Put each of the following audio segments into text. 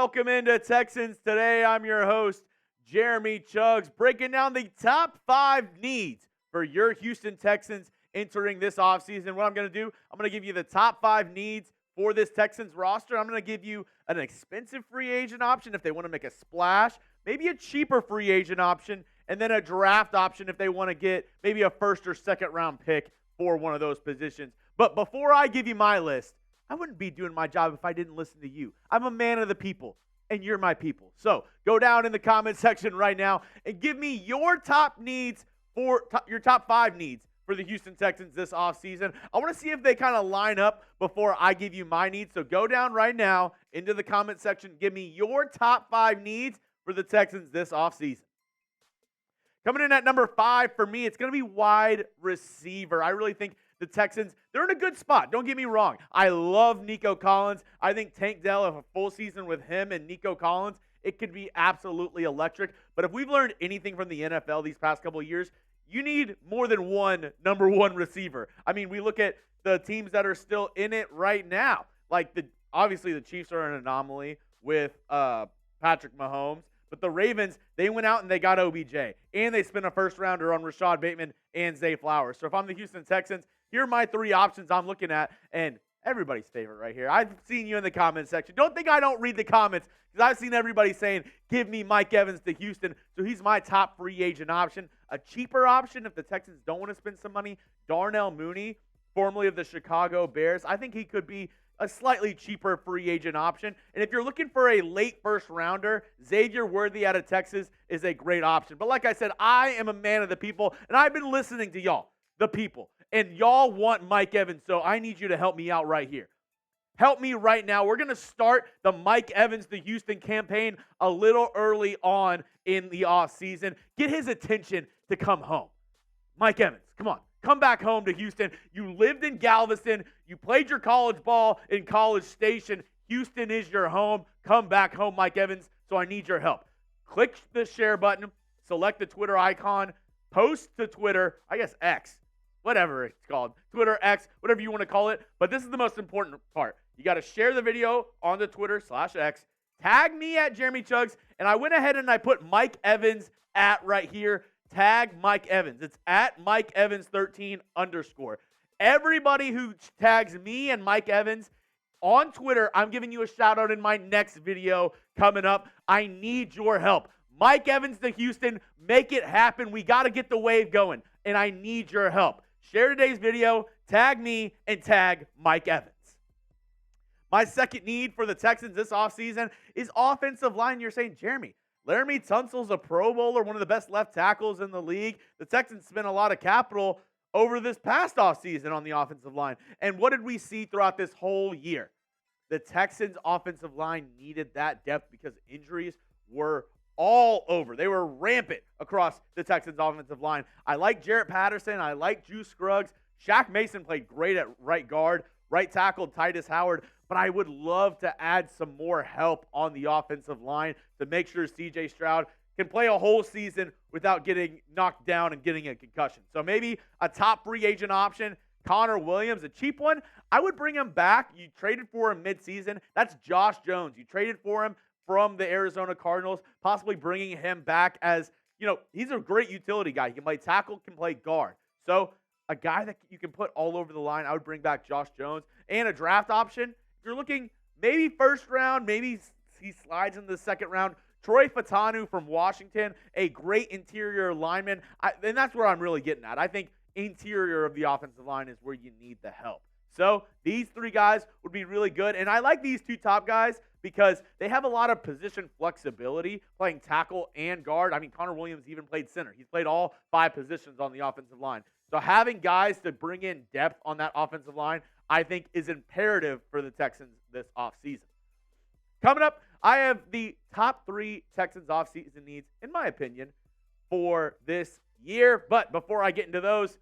Welcome into Texans Today. I'm your host, Jeremy Chuggs, breaking down the top 5 needs for your Houston Texans entering this offseason. What I'm going to do, I'm going to give you the top 5 needs for this Texans roster. I'm going to give you an expensive free agent option if they want to make a splash, maybe a cheaper free agent option, and then a draft option if they want to get maybe a first or second round pick for one of those positions. But before I give you my list, I wouldn't be doing my job if I didn't listen to you. I'm a man of the people, and you're my people. So go down in the comment section right now and give me your top needs your top 5 needs for the Houston Texans this offseason. I want to see if they kind of line up before I give you my needs. So go down right now into the comment section. Give me your top 5 needs for the Texans this offseason. Coming in at number 5 for me, it's going to be wide receiver. I really think the Texans, they're in a good spot. Don't get me wrong. I love Nico Collins. I think Tank Dell, if a full season with him and Nico Collins, it could be absolutely electric. But if we've learned anything from the NFL these past couple of years, you need more than one number 1 receiver. I mean, we look at the teams that are still in it right now. Like, obviously the Chiefs are an anomaly with Patrick Mahomes. But the Ravens, they went out and they got OBJ. And they spent a first-rounder on Rashad Bateman and Zay Flowers. So if I'm the Houston Texans, here are my 3 options I'm looking at. And everybody's favorite right here. I've seen you in the comment section. Don't think I don't read the comments, because I've seen everybody saying, give me Mike Evans to Houston. So he's my top free agent option. A cheaper option if the Texans don't want to spend some money, Darnell Mooney, formerly of the Chicago Bears. I think he could be a slightly cheaper free agent option. And if you're looking for a late first rounder, Xavier Worthy out of Texas is a great option. But like I said, I am a man of the people, and I've been listening to y'all, the people. And y'all want Mike Evans, so I need you to help me out right here. Help me right now. We're going to start the Mike Evans to Houston campaign a little early on in the offseason. Get his attention to come home. Mike Evans, come on. Come back home to Houston. You lived in Galveston. You played your college ball in College Station. Houston is your home. Come back home, Mike Evans, so I need your help. Click the share button. Select the Twitter icon. Post to Twitter, I guess X, whatever it's called. Twitter, X, whatever you want to call it. But this is the most important part. You got to share the video on the Twitter/X. Tag me at Jeremy Chuggs. And I went ahead and I put Mike Evans at right here. Tag Mike Evans. It's at Mike Evans 13 _. Everybody who tags me and Mike Evans on Twitter, I'm giving you a shout out in my next video coming up. I need your help. Mike Evans to Houston, make it happen. We got to get the wave going, and I need your help. Share today's video, tag me, and tag Mike Evans. My second need for the Texans this offseason is offensive line. You're saying, Jeremy, Laramie Tunsil's a Pro Bowler, one of the best left tackles in the league. The Texans spent a lot of capital over this past offseason on the offensive line. And what did we see throughout this whole year? The Texans' offensive line needed that depth because injuries were all over. They were rampant across the Texans' offensive line. I like Jarrett Patterson. I like Juice Scruggs. Shaq Mason played great at right guard. Right tackle Titus Howard. But I would love to add some more help on the offensive line to make sure C.J. Stroud can play a whole season without getting knocked down and getting a concussion. So maybe a top free agent option, Connor Williams, a cheap one. I would bring him back. You traded for him midseason. That's Josh Jones. You traded for him from the Arizona Cardinals, possibly bringing him back as, he's a great utility guy. He can play tackle, can play guard. So a guy that you can put all over the line, I would bring back Josh Jones. And a draft option, if you're looking maybe first round, maybe he slides into the second round, Troy Fautanu from Washington, a great interior lineman. And that's where I'm really getting at. I think interior of the offensive line is where you need the help. So these 3 guys would be really good. And I like these 2 top guys because they have a lot of position flexibility, playing tackle and guard. I mean, Connor Williams even played center. He's played all 5 positions on the offensive line. So having guys to bring in depth on that offensive line, I think is imperative for the Texans this offseason. Coming up, I have the top 3 Texans offseason needs, in my opinion, for this year. But before I get into those,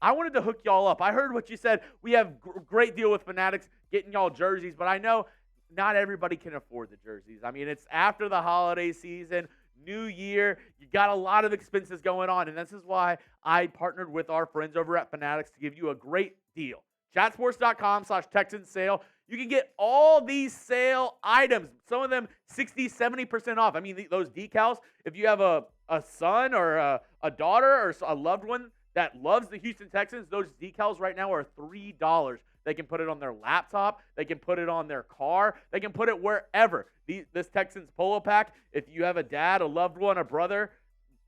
I wanted to hook y'all up. I heard what you said. We have a great deal with Fanatics getting y'all jerseys, but I know not everybody can afford the jerseys. I mean, it's after the holiday season, new year. You got a lot of expenses going on, and this is why I partnered with our friends over at Fanatics to give you a great deal. Chatsports.com/Texans sale. You can get all these sale items, some of them 60, 70% off. I mean, those decals, if you have a son or a daughter or a loved one that loves the Houston Texans, those decals right now are $3. They can put it on their laptop. They can put it on their car. They can put it wherever. This Texans polo pack, if you have a dad, a loved one, a brother,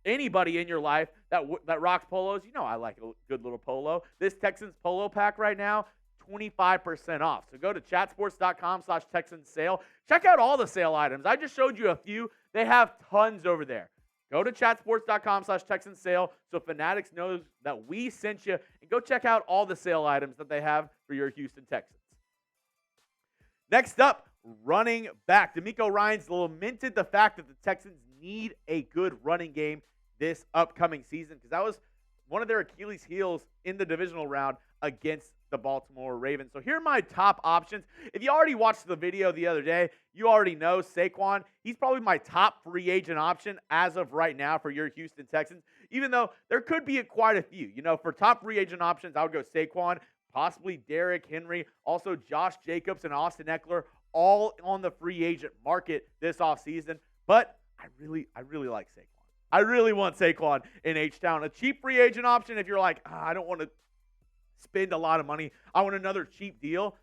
anybody in your life that rocks polos, you know I like a good little polo. This Texans polo pack right now, 25% off. So go to chatsports.com/Texans sale. Check out all the sale items. I just showed you a few. They have tons over there. Go to chatsports.com/Texans sale so Fanatics knows that we sent you. And go check out all the sale items that they have for your Houston Texans. Next up, running back. DeMeco Ryans lamented the fact that the Texans need a good running game this upcoming season because that was one of their Achilles heels in the divisional round against the Baltimore Ravens. So here are my top options. If you already watched the video the other day, you already know Saquon. He's probably my top free agent option as of right now for your Houston Texans, even though there could be quite a few. You know, for top free agent options, I would go Saquon, possibly Derrick Henry, also Josh Jacobs and Austin Eckler, all on the free agent market this offseason. But I really like Saquon. I really want Saquon in H-Town. A cheap free agent option if you're like, I don't want to spend a lot of money. I want another cheap deal.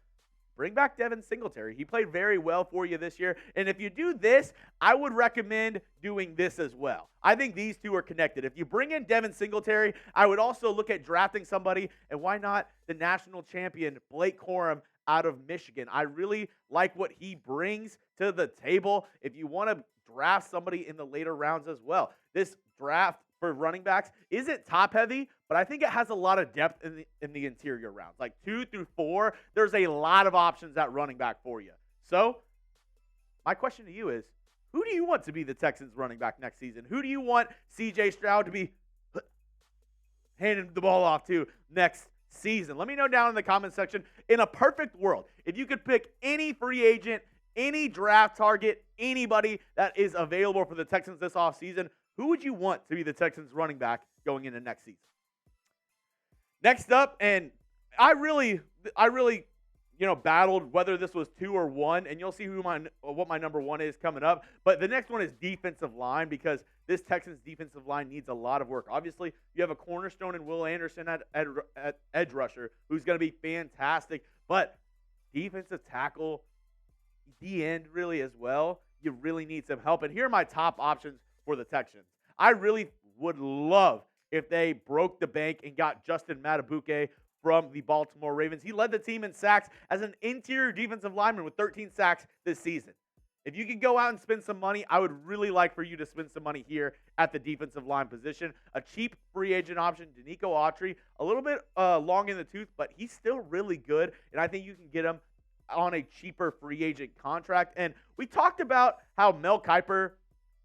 Bring back Devin Singletary. He played very well for you this year. And if you do this, I would recommend doing this as well. I think these two are connected. If you bring in Devin Singletary, I would also look at drafting somebody, and why not the national champion, Blake Corum, out of Michigan. I really like what he brings to the table if you want to draft somebody in the later rounds as well. This draft for running backs isn't top heavy, but I think it has a lot of depth in the interior rounds. Like 2 through 4, there's a lot of options at running back for you. So my question to you is, who do you want to be the Texans running back next season? Who do you want CJ Stroud to be handing the ball off to next season? Let me know down in the comment section. In a perfect world, if you could pick any free agent, any draft target, anybody that is available for the Texans this offseason, who would you want to be the Texans running back going into next season? Next up, and I really battled whether this was 2 or 1, and you'll see what my number 1 is coming up. But the next one is defensive line, because this Texans defensive line needs a lot of work. Obviously, you have a cornerstone in Will Anderson at edge rusher, who's going to be fantastic. But defensive tackle, D-end really as well, you really need some help. And here are my top options for the Texans. I really would love if they broke the bank and got Justin Madubuike from the Baltimore Ravens. He led the team in sacks as an interior defensive lineman with 13 sacks this season. If you could go out and spend some money, I would really like for you to spend some money here at the defensive line position. A cheap free agent option, DeMeco Autry, a little bit long in the tooth, but he's still really good, and I think you can get him on a cheaper free agent contract. And we talked about how Mel Kiper,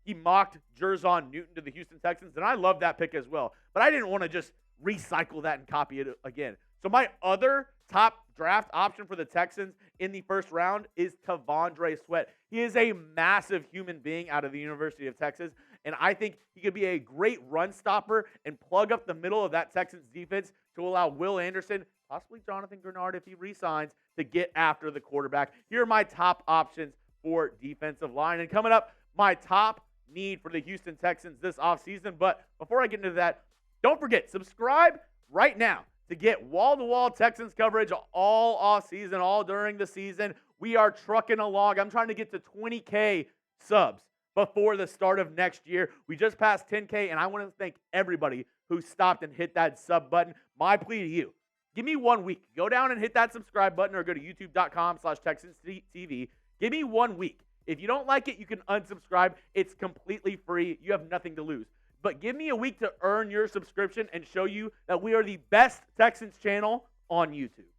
he mocked Jerzon Newton to the Houston Texans, and I love that pick as well. But I didn't want to just recycle that and copy it again. So my other top draft option for the Texans in the first round is T'Vondre Sweat. He is a massive human being out of the University of Texas, and I think he could be a great run stopper and plug up the middle of that Texans defense to allow Will Anderson, possibly Jonathan Grenard if he re-signs, to get after the quarterback. Here are my top options for defensive line. And coming up, my top need for the Houston Texans this offseason. But before I get into that, don't forget, subscribe right now to get wall-to-wall Texans coverage all offseason, all during the season. We are trucking along. I'm trying to get to 20K subs before the start of next year. We just passed 10K, and I want to thank everybody who stopped and hit that sub button. My plea to you, give me 1 week. Go down and hit that subscribe button or go to youtube.com/TexansTV. Give me 1 week. If you don't like it, you can unsubscribe. It's completely free. You have nothing to lose. But give me a week to earn your subscription and show you that we are the best Texans channel on YouTube.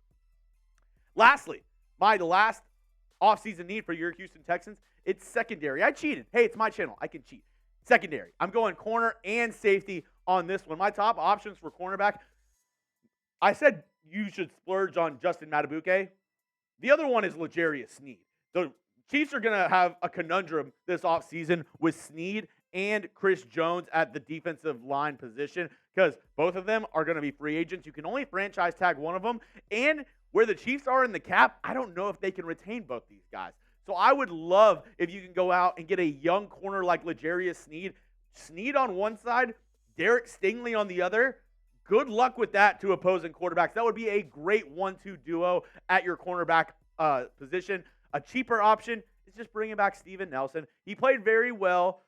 Lastly, my last offseason need for your Houston Texans, it's secondary. I cheated. Hey, it's my channel. I can cheat. Secondary. I'm going corner and safety on this one. My top options for cornerback, I said you should splurge on Justin Madubuike. The other one is L'Jarius Sneed. The Chiefs are going to have a conundrum this offseason with Sneed and Chris Jones at the defensive line position, because both of them are going to be free agents. You can only franchise tag one of them, and where the Chiefs are in the cap, I don't know if they can retain both these guys. So I would love if you can go out and get a young corner like L'Jarius Sneed. Sneed on one side, Derek Stingley on the other. Good luck with that to opposing quarterbacks. That would be a great 1-2 duo at your cornerback position. A cheaper option is just bringing back Steven Nelson. He played very well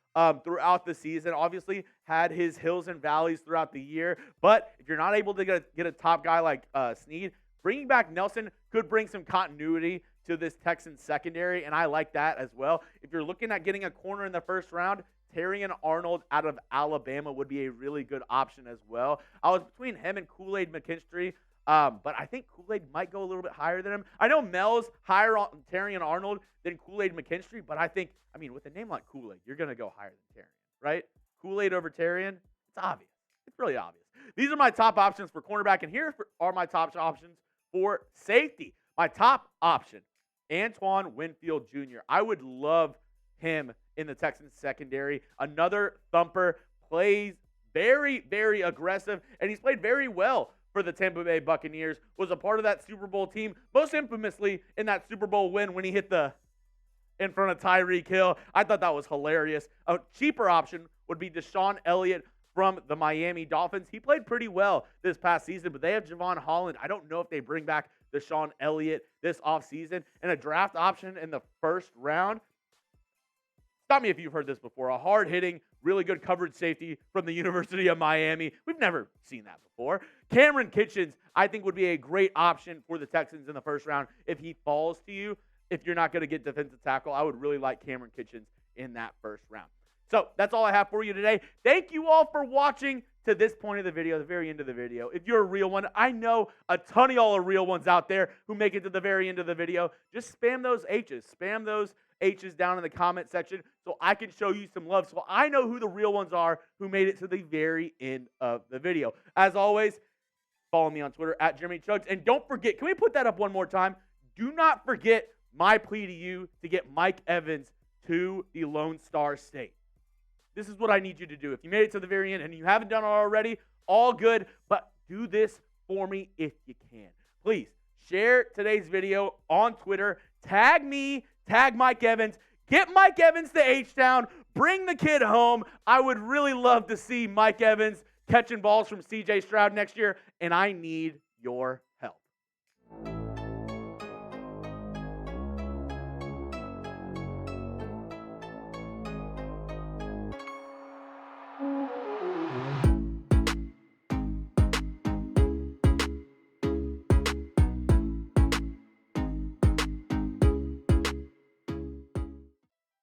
throughout the season. Obviously, had his hills and valleys throughout the year. But if you're not able to get a top guy like Sneed, bringing back Nelson could bring some continuity to this Texans secondary, and I like that as well. If you're looking at getting a corner in the first round, Terrion Arnold out of Alabama would be a really good option as well. I was between him and Kool-Aid McKinstry, but I think Kool-Aid might go a little bit higher than him. I know Mel's higher on Terrion Arnold than Kool-Aid McKinstry, but I think, with a name like Kool-Aid, you're going to go higher than Terrion, right? Kool-Aid over Terrion, it's obvious. It's really obvious. These are my top options for cornerback, and here are my top options for safety. My top option, Antoine Winfield Jr. I would love him in the Texans secondary. Another thumper, plays very, very aggressive, and he's played very well for the Tampa Bay Buccaneers, was a part of that Super Bowl team, most infamously in that Super Bowl win when he hit in front of Tyreek Hill. I thought that was hilarious. A cheaper option would be Deshaun Elliott from the Miami Dolphins. He played pretty well this past season, but they have Javon Holland. I don't know if they bring back Deshaun Elliott this offseason. And a draft option in the first round, stop me if you've heard this before, a hard-hitting, really good coverage safety from the University of Miami. We've never seen that before. Cameron Kitchens, I think, would be a great option for the Texans in the first round if he falls to you. If you're not going to get defensive tackle, I would really like Cameron Kitchens in that first round. So that's all I have for you today. Thank you all for watching to this point of the video, the very end of the video. If you're a real one, I know a ton of y'all are real ones out there who make it to the very end of the video. Just spam those H's. Spam those H's down in the comment section so I can show you some love, so I know who the real ones are who made it to the very end of the video. As always, follow me on Twitter at Jeremy Chuggs. And don't forget, can we put that up one more time? Do not forget my plea to you to get Mike Evans to the Lone Star State. This is what I need you to do. If you made it to the very end and you haven't done it already, all good, but do this for me if you can. Please share today's video on Twitter. Tag me, tag Mike Evans. Get Mike Evans to H-Town. Bring the kid home. I would really love to see Mike Evans catching balls from C.J. Stroud next year, and I need your